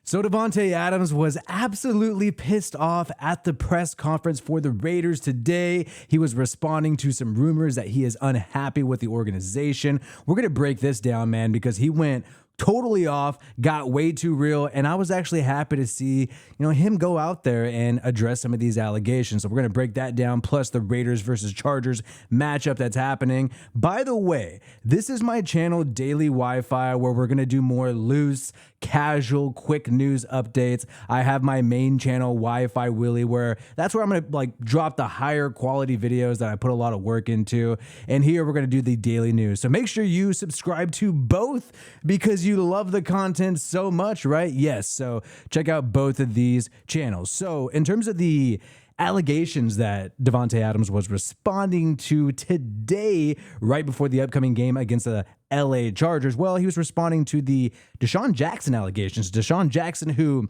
So Davante Adams was absolutely pissed off at the press conference for the Raiders today. He was responding to some rumors that he is unhappy with the organization. We're going to break this down, man, because he went totally off, got way too real, and I was actually happy to see, him go out there and address some of these allegations. So we're going to break that down, plus the Raiders versus Chargers matchup that's happening. By the way, this is my channel, Daily Wi-Fi, where we're going to do more loose, casual, quick news updates. I have my main channel, Wi-Fi Willie, where that's where I'm going to drop the higher quality videos that I put a lot of work into. And here we're going to do the daily news. So make sure you subscribe to both because you love the content so much, right? Yes. So check out both of these channels. So in terms of the allegations that Davante Adams was responding to today, right before the upcoming game against the LA Chargers, well, he was responding to the Desean Jackson allegations. Desean Jackson, who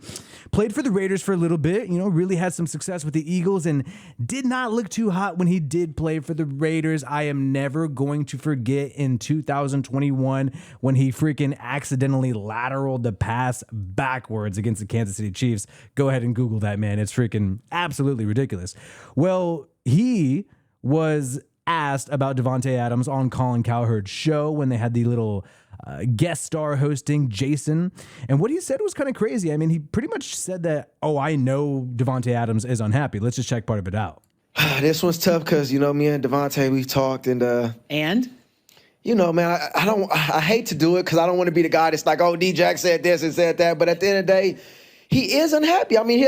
played for the Raiders for a little bit, really had some success with the Eagles and did not look too hot when he did play for the Raiders. I am never going to forget in 2021 when he freaking accidentally lateraled the pass backwards against the Kansas City Chiefs. Go ahead and Google that, man. It's freaking absolutely ridiculous. Well, he was asked about Davante Adams on Colin Cowherd's show when they had the little guest star hosting, Jason. And what he said was kind of crazy. I mean, he pretty much said that, I know Davante Adams is unhappy. Let's just check part of it out. This one's tough because, me and Davante, we've talked and man, I hate to do it because I don't want to be the guy that's like, D-Jack said this and said that. But at the end of the day, he is unhappy. I mean,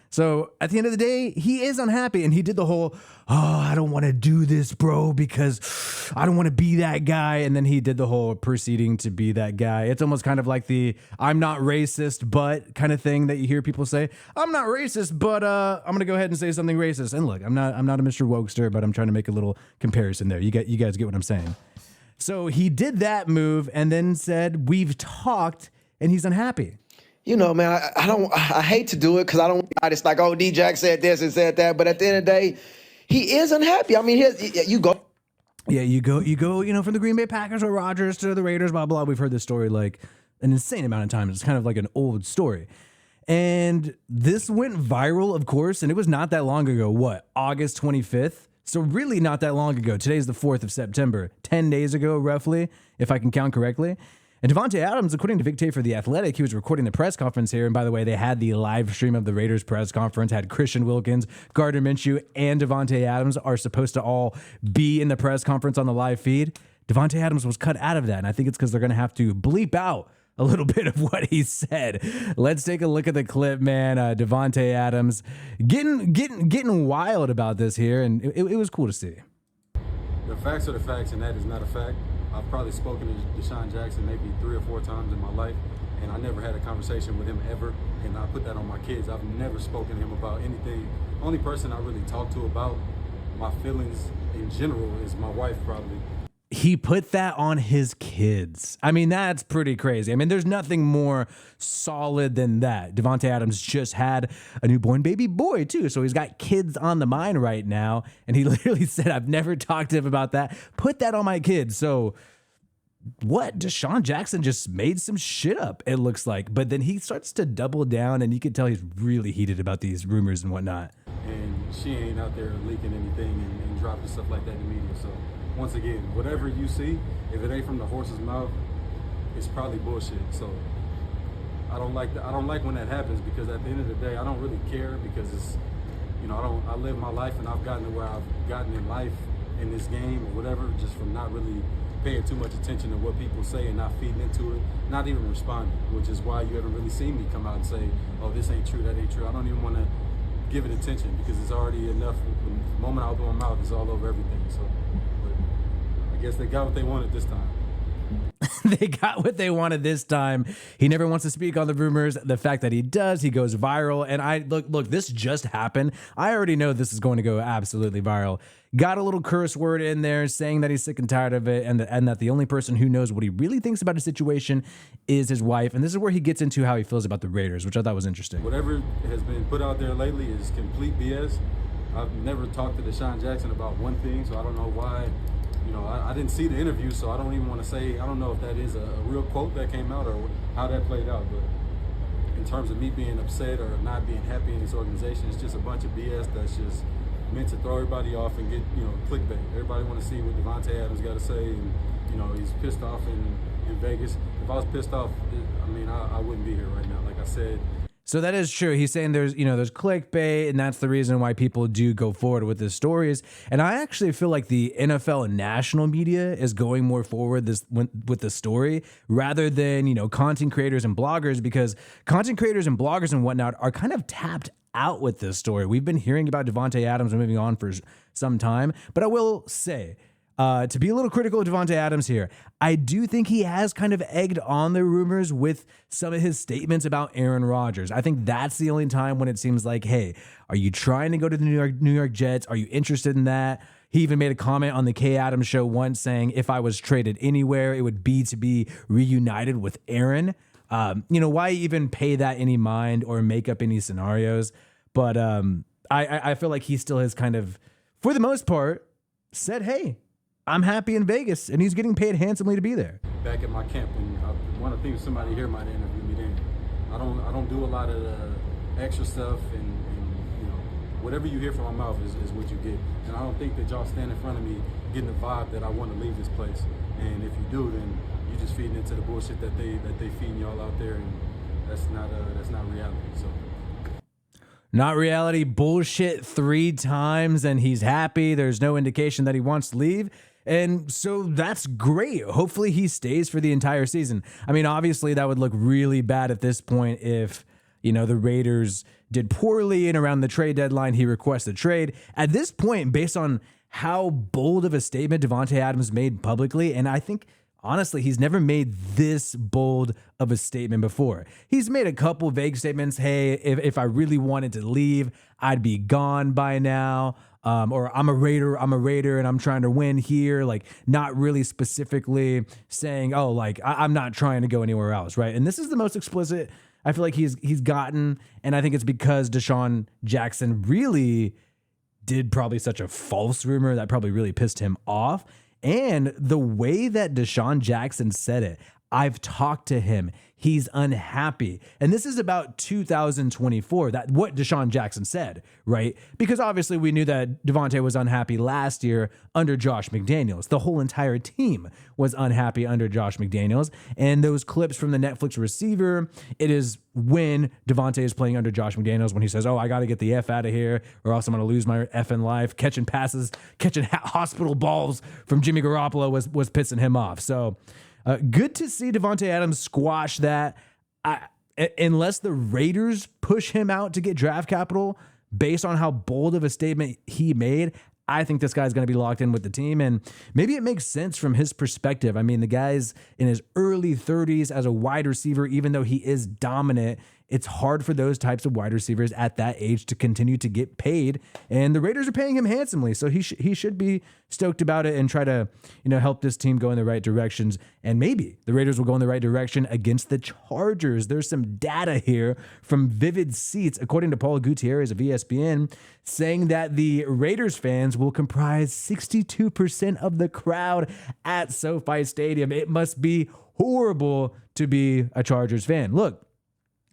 So at the end of the day, he is unhappy, and he did the whole, I don't want to do this, bro, because I don't want to be that guy. And then he did the whole proceeding to be that guy. It's almost kind of like the I'm not racist, but kind of thing that you hear people say. I'm not racist, but I'm going to go ahead and say something racist. And look, I'm not a Mr. Wokester, but I'm trying to make a little comparison there. You guys get what I'm saying. So he did that move and then said, we've talked, and he's unhappy. Man, I hate to do it because I don't. It's like, D-Jack said this and said that, but at the end of the day, he is unhappy. I mean, you go. Yeah, you go. From the Green Bay Packers or Rodgers to the Raiders, blah blah. We've heard this story like an insane amount of times. It's kind of like an old story, and this went viral, of course, and it was not that long ago. What, August 25th? So really not that long ago. Today's the 4th of September. 10 days ago, roughly, if I can count correctly. And Davante Adams, according to Vic Tate for The Athletic, he was recording the press conference here. And by the way, they had the live stream of the Raiders press conference, had Christian Wilkins, Gardner Minshew, and Davante Adams are supposed to all be in the press conference on the live feed. Davante Adams was cut out of that. And I think it's because they're going to have to bleep out a little bit of what he said. Let's take a look at the clip, man. Davante Adams getting wild about this here. And it was cool to see. The facts are the facts, and that is not a fact. I've probably spoken to Desean Jackson maybe 3 or 4 times in my life, and I never had a conversation with him ever, and I put that on my kids. I've never spoken to him about anything. Only person I really talk to about my feelings in general is my wife, probably. He put that on his kids. I mean, that's pretty crazy. I mean, there's nothing more solid than that. Davante Adams just had a newborn baby boy, too. So he's got kids on the mind right now. And he literally said, I've never talked to him about that. Put that on my kids. So what? Desean Jackson just made some shit up, it looks like. But then he starts to double down, and you can tell he's really heated about these rumors and whatnot. And she ain't out there leaking anything and dropping stuff like that in the media. So once again, whatever you see, if it ain't from the horse's mouth, it's probably bullshit. So I don't like when that happens, because at the end of the day, I don't really care, because it's, I live my life, and I've gotten to where I've gotten in life, in this game or whatever, just from not really paying too much attention to what people say and not feeding into it, not even responding, which is why you haven't really seen me come out and say, this ain't true, that ain't true. I don't even want to give it attention, because it's already enough. The moment I open my mouth, it's all over everything. So I guess they got what they wanted this time. They got what they wanted this time. He never wants to speak on the rumors. The fact that he does, he goes viral. And I look, this just happened. I already know this is going to go absolutely viral. Got a little curse word in there saying that he's sick and tired of it, and that the only person who knows what he really thinks about the situation is his wife. And this is where he gets into how he feels about the Raiders, which I thought was interesting. Whatever has been put out there lately is complete BS. I've never talked to Desean Jackson about one thing, so I don't know why. I didn't see the interview, so I don't even want to say, I don't know if that is a real quote that came out or how that played out. But in terms of me being upset or not being happy in this organization, it's just a bunch of BS that's just meant to throw everybody off and get, clickbait. Everybody want to see what Davante Adams got to say, and, he's pissed off in Vegas. If I was pissed off, I wouldn't be here right now. Like I said. So that is true. He's saying there's clickbait, and that's the reason why people do go forward with this stories. And I actually feel like the NFL and national media is going more forward with the story rather than, content creators and bloggers, because content creators and bloggers and whatnot are kind of tapped out with this story. We've been hearing about Davante Adams moving on for some time, but I will say, to be a little critical of Davante Adams here, I do think he has kind of egged on the rumors with some of his statements about Aaron Rodgers. I think that's the only time when it seems like, hey, are you trying to go to the New York Jets? Are you interested in that? He even made a comment on the Kay Adams show once saying, if I was traded anywhere, it would be to be reunited with Aaron. Why even pay that any mind or make up any scenarios? But I feel like he still has kind of, for the most part, said, hey, I'm happy in Vegas, and he's getting paid handsomely to be there. Back at my camp, and I want to think somebody here might interview me then. I don't do a lot of the extra stuff, and whatever you hear from my mouth is what you get. And I don't think that y'all stand in front of me getting the vibe that I want to leave this place. And if you do, then you're just feeding into the bullshit that they feeding y'all out there, and that's not reality. So. Not reality, bullshit 3 times, and he's happy. There's no indication that he wants to leave. And so that's great. Hopefully he stays for the entire season. I mean, obviously that would look really bad at this point if, the Raiders did poorly and around the trade deadline he requested trade. At this point, based on how bold of a statement Davante Adams made publicly, and I think honestly, he's never made this bold of a statement before. He's made a couple vague statements. Hey, if I really wanted to leave, I'd be gone by now. Or I'm a Raider, and I'm trying to win here. Like, not really specifically saying, oh, like, I'm not trying to go anywhere else, right? And this is the most explicit I feel like he's gotten, and I think it's because Desean Jackson really did probably such a false rumor that probably really pissed him off. And the way that Desean Jackson said it, I've talked to him. He's unhappy. And this is about 2024, that what Desean Jackson said, right? Because obviously we knew that Davante was unhappy last year under Josh McDaniels. The whole entire team was unhappy under Josh McDaniels. And those clips from the Netflix receiver, it is when Davante is playing under Josh McDaniels when he says, oh, I got to get the F out of here or else I'm going to lose my effing life. Catching passes, catching hospital balls from Jimmy Garoppolo was pissing him off. So good to see Davante Adams squash that. Unless the Raiders push him out to get draft capital based on how bold of a statement he made, I think this guy's going to be locked in with the team. And maybe it makes sense from his perspective. I mean, the guy's in his early 30s as a wide receiver, even though he is dominant. It's hard for those types of wide receivers at that age to continue to get paid, and the Raiders are paying him handsomely, so he should be stoked about it and try to help this team go in the right directions. And maybe the Raiders will go in the right direction against the Chargers. There's some data here from Vivid Seats, according to Paul Gutierrez of ESPN, saying that the Raiders fans will comprise 62% of the crowd at SoFi Stadium. It must be horrible to be a Chargers fan. Look,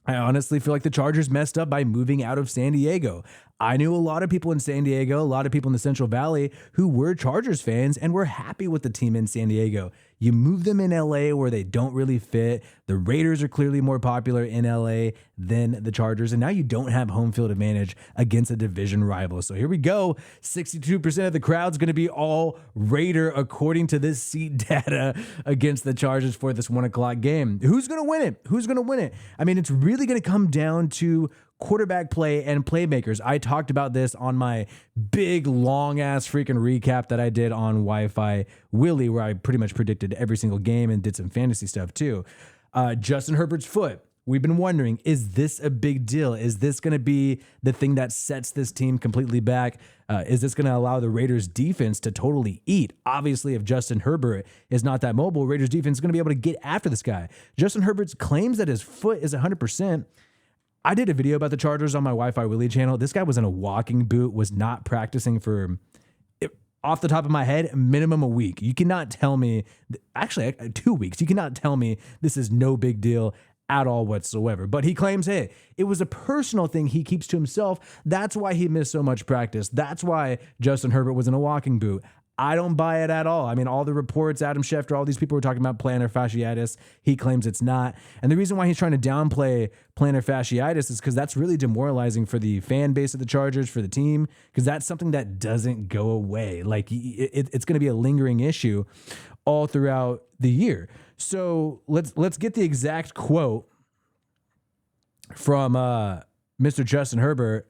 I honestly feel like the Chargers messed up by moving out of San Diego. I knew a lot of people in San Diego, a lot of people in the Central Valley who were Chargers fans and were happy with the team in San Diego. You move them in LA where they don't really fit. The Raiders are clearly more popular in LA than the Chargers, and now you don't have home field advantage against a division rival. So here we go. 62% of the crowd's going to be all Raider according to this seat data against the Chargers for this 1 o'clock game. Who's going to win it? Who's going to win it? I mean, it's really going to come down to quarterback play and playmakers. I talked about this on my big long ass freaking recap that I did on Wi-Fi Willie, where I pretty much predicted every single game and did some fantasy stuff too. Justin Herbert's foot. We've been wondering, is this a big deal? Is this going to be the thing that sets this team completely back? Is this going to allow the Raiders defense to totally eat? Obviously, if Justin Herbert is not that mobile, Raiders defense is going to be able to get after this guy. Justin Herbert's claims that his foot is 100%. I did a video about the Chargers on my Wi-Fi Willie channel. This guy was in a walking boot, was not practicing for, off the top of my head, minimum a week. You cannot tell me, actually 2 weeks. You cannot tell me this is no big deal at all whatsoever. But he claims, hey, it was a personal thing he keeps to himself. That's why he missed so much practice. That's why Justin Herbert was in a walking boot. I don't buy it at all. I mean, all the reports, Adam Schefter, all these people were talking about plantar fasciitis. He claims it's not. And the reason why he's trying to downplay plantar fasciitis is because that's really demoralizing for the fan base of the Chargers, for the team, because that's something that doesn't go away. Like, it's going to be a lingering issue all throughout the year. So let's get the exact quote from Mr. Justin Herbert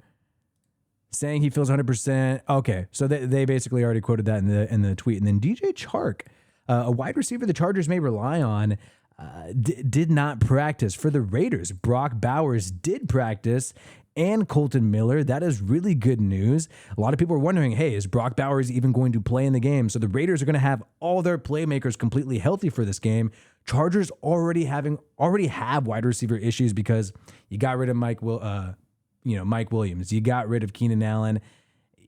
saying he feels 100%. Okay, so they basically already quoted that in the tweet. And then DJ Chark, a wide receiver the Chargers may rely on, did not practice. For the Raiders, Brock Bowers did practice, and Colton Miller. That is really good news. A lot of people are wondering, hey, is Brock Bowers even going to play in the game? So the Raiders are going to have all their playmakers completely healthy for this game. Chargers already have wide receiver issues because you got rid of Mike Williams. You got rid of Keenan Allen.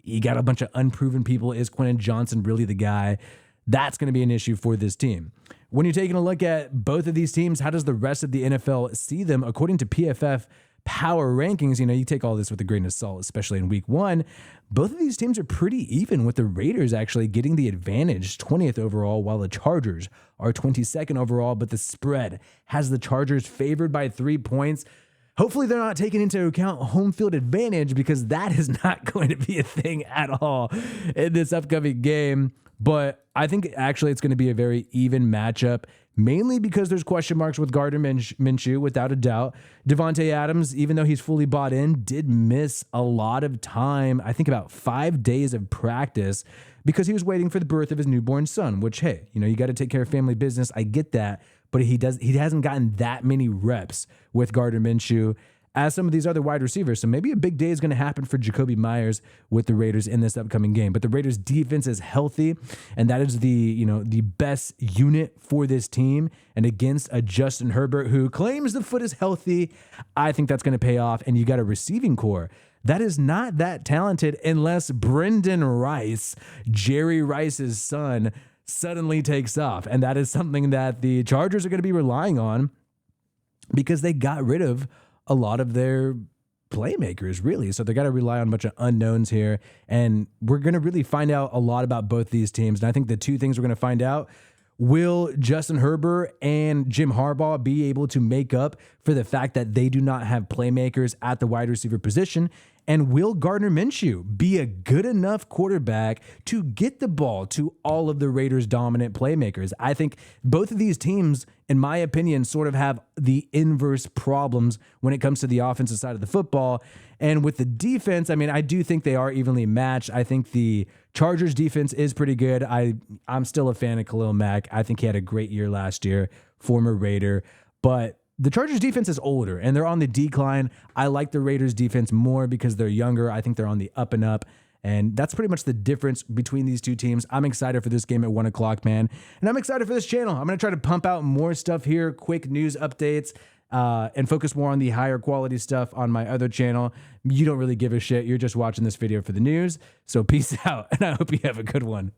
You got a bunch of unproven people. Is Quentin Johnson really the guy? That's going to be an issue for this team. When you're taking a look at both of these teams, how does the rest of the NFL see them? According to PFF power rankings, you take all this with a grain of salt, especially in week 1. Both of these teams are pretty even, with the Raiders actually getting the advantage, 20th overall, while the Chargers are 22nd overall. But the spread has the Chargers favored by 3 points. Hopefully they're not taking into account home field advantage, because that is not going to be a thing at all in this upcoming game. But I think actually it's going to be a very even matchup, mainly because there's question marks with Gardner Minshew, without a doubt. Davante Adams, even though he's fully bought in, did miss a lot of time, I think about 5 days of practice, because he was waiting for the birth of his newborn son, which, hey, you got to take care of family business. I get that. But he hasn't gotten that many reps with Gardner Minshew as some of these other wide receivers. So maybe a big day is going to happen for Jacoby Myers with the Raiders in this upcoming game. But the Raiders defense is healthy, and that is the best unit for this team. And against a Justin Herbert who claims the foot is healthy, I think that's going to pay off. And you got a receiving core that is not that talented unless Brendan Rice, Jerry Rice's son, suddenly takes off. And that is something that the Chargers are going to be relying on, because they got rid of a lot of their playmakers, really. So they got to rely on a bunch of unknowns here. And we're going to really find out a lot about both these teams. And I think the two things we're going to find out: will Justin Herbert and Jim Harbaugh be able to make up for the fact that they do not have playmakers at the wide receiver position? And will Gardner Minshew be a good enough quarterback to get the ball to all of the Raiders' dominant playmakers? I think both of these teams, in my opinion, sort of have the inverse problems when it comes to the offensive side of the football. And with the defense, I do think they are evenly matched. I think the Chargers' defense is pretty good. I'm still a fan of Khalil Mack. I think he had a great year last year, former Raider. But the Chargers defense is older and they're on the decline. I like the Raiders defense more because they're younger. I think they're on the up and up. And that's pretty much the difference between these two teams. I'm excited for this game at 1 o'clock, man. And I'm excited for this channel. I'm going to try to pump out more stuff here, quick news updates, and focus more on the higher quality stuff on my other channel. You don't really give a shit. You're just watching this video for the news. So peace out, and I hope you have a good one.